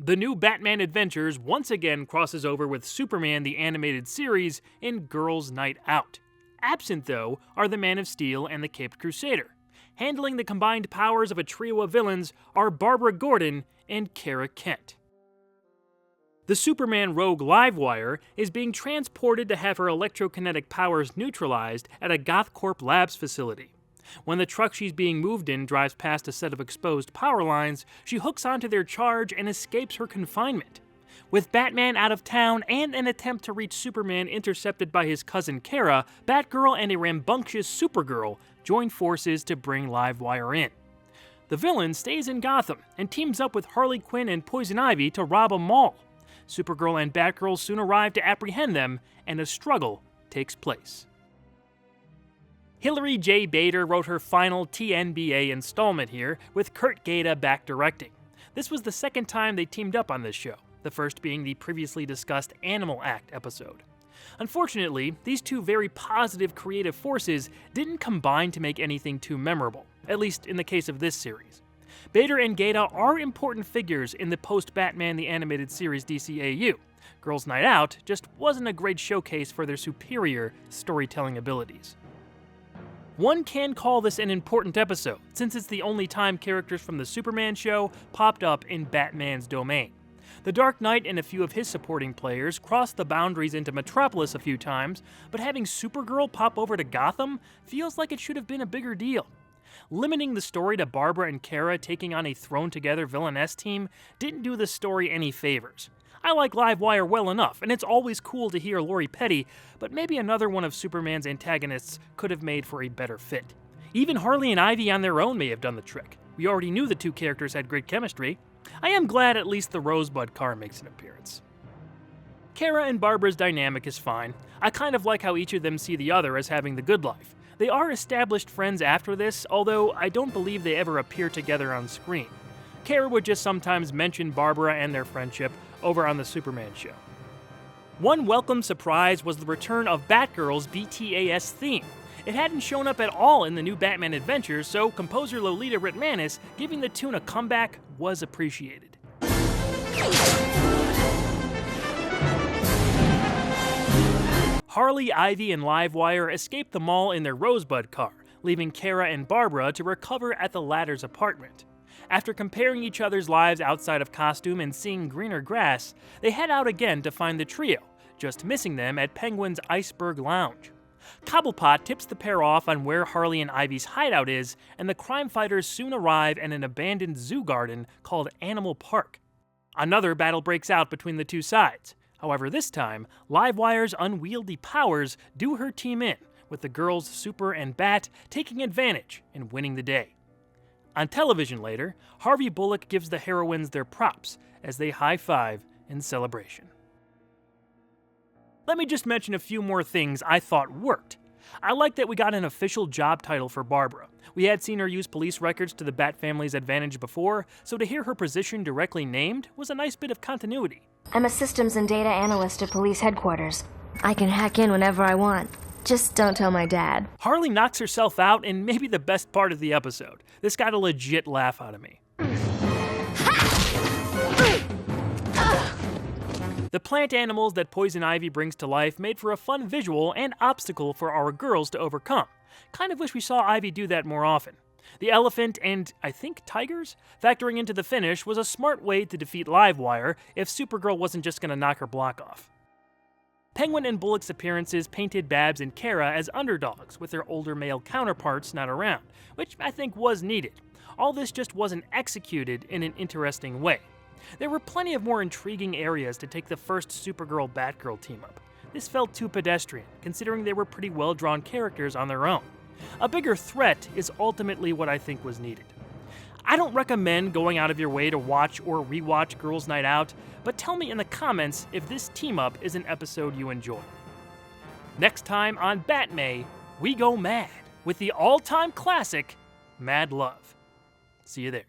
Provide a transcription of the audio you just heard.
The new Batman Adventures once again crosses over with Superman the Animated Series in Girls' Night Out. Absent, though, are the Man of Steel and the Caped Crusader. Handling the combined powers of a trio of villains are Barbara Gordon and Kara Kent. The Superman rogue Livewire is being transported to have her electrokinetic powers neutralized at a GothCorp Labs facility. When the truck she's being moved in drives past a set of exposed power lines, she hooks onto their charge and escapes her confinement. With Batman out of town and an attempt to reach Superman intercepted by his cousin Kara, Batgirl and a rambunctious Supergirl join forces to bring Livewire in. The villain stays in Gotham and teams up with Harley Quinn and Poison Ivy to rob a mall. Supergirl and Batgirl soon arrive to apprehend them, and a struggle takes place. Hilary J. Bader wrote her final TNBA installment here, with Kurt Gaeta back directing. This was the second time they teamed up on this show, the first being the previously discussed Animal Act episode. Unfortunately, these two very positive creative forces didn't combine to make anything too memorable, at least in the case of this series. Bader and Gaeta are important figures in the post-Batman the Animated Series DCAU. Girls' Night Out just wasn't a great showcase for their superior storytelling abilities. One can call this an important episode, since it's the only time characters from the Superman show popped up in Batman's domain. The Dark Knight and a few of his supporting players crossed the boundaries into Metropolis a few times, but having Supergirl pop over to Gotham feels like it should have been a bigger deal. Limiting the story to Barbara and Kara taking on a thrown-together villainess team didn't do the story any favors. I like Livewire well enough, and it's always cool to hear Lori Petty, but maybe another one of Superman's antagonists could have made for a better fit. Even Harley and Ivy on their own may have done the trick. We already knew the two characters had great chemistry. I am glad at least the Rosebud car makes an appearance. Kara and Barbara's dynamic is fine. I kind of like how each of them see the other as having the good life. They are established friends after this, although I don't believe they ever appear together on screen. Kara would just sometimes mention Barbara and their friendship over on the Superman show. One welcome surprise was the return of Batgirl's BTAS theme. It hadn't shown up at all in the new Batman Adventures, so composer Lolita Ritmanis giving the tune a comeback was appreciated. Harley, Ivy, and Livewire escape the mall in their Rosebud car, leaving Kara and Barbara to recover at the latter's apartment. After comparing each other's lives outside of costume and seeing greener grass, they head out again to find the trio, just missing them at Penguin's Iceberg Lounge. Cobblepot tips the pair off on where Harley and Ivy's hideout is, and the crime fighters soon arrive at an abandoned zoo garden called Animal Park. Another battle breaks out between the two sides. However, this time, Livewire's unwieldy powers do her team in, with the girls Super and Bat taking advantage and winning the day. On television later, Harvey Bullock gives the heroines their props as they high-five in celebration. Let me just mention a few more things I thought worked. I like that we got an official job title for Barbara. We had seen her use police records to the Bat family's advantage before, so to hear her position directly named was a nice bit of continuity. I'm a systems and data analyst at police headquarters. I can hack in whenever I want. Just don't tell my dad. Harley knocks herself out in maybe the best part of the episode. This got a legit laugh out of me. The plant animals that Poison Ivy brings to life made for a fun visual and obstacle for our girls to overcome. Kind of wish we saw Ivy do that more often. The elephant and, I think, tigers factoring into the finish was a smart way to defeat Livewire if Supergirl wasn't just going to knock her block off. Penguin and Bullock's appearances painted Babs and Kara as underdogs with their older male counterparts not around, which I think was needed. All this just wasn't executed in an interesting way. There were plenty of more intriguing areas to take the first Supergirl-Batgirl team-up. This felt too pedestrian, considering they were pretty well-drawn characters on their own. A bigger threat is ultimately what I think was needed. I don't recommend going out of your way to watch or rewatch Girls' Night Out, but tell me in the comments if this team-up is an episode you enjoy. Next time on Batmay, we go mad with the all-time classic, Mad Love. See you there.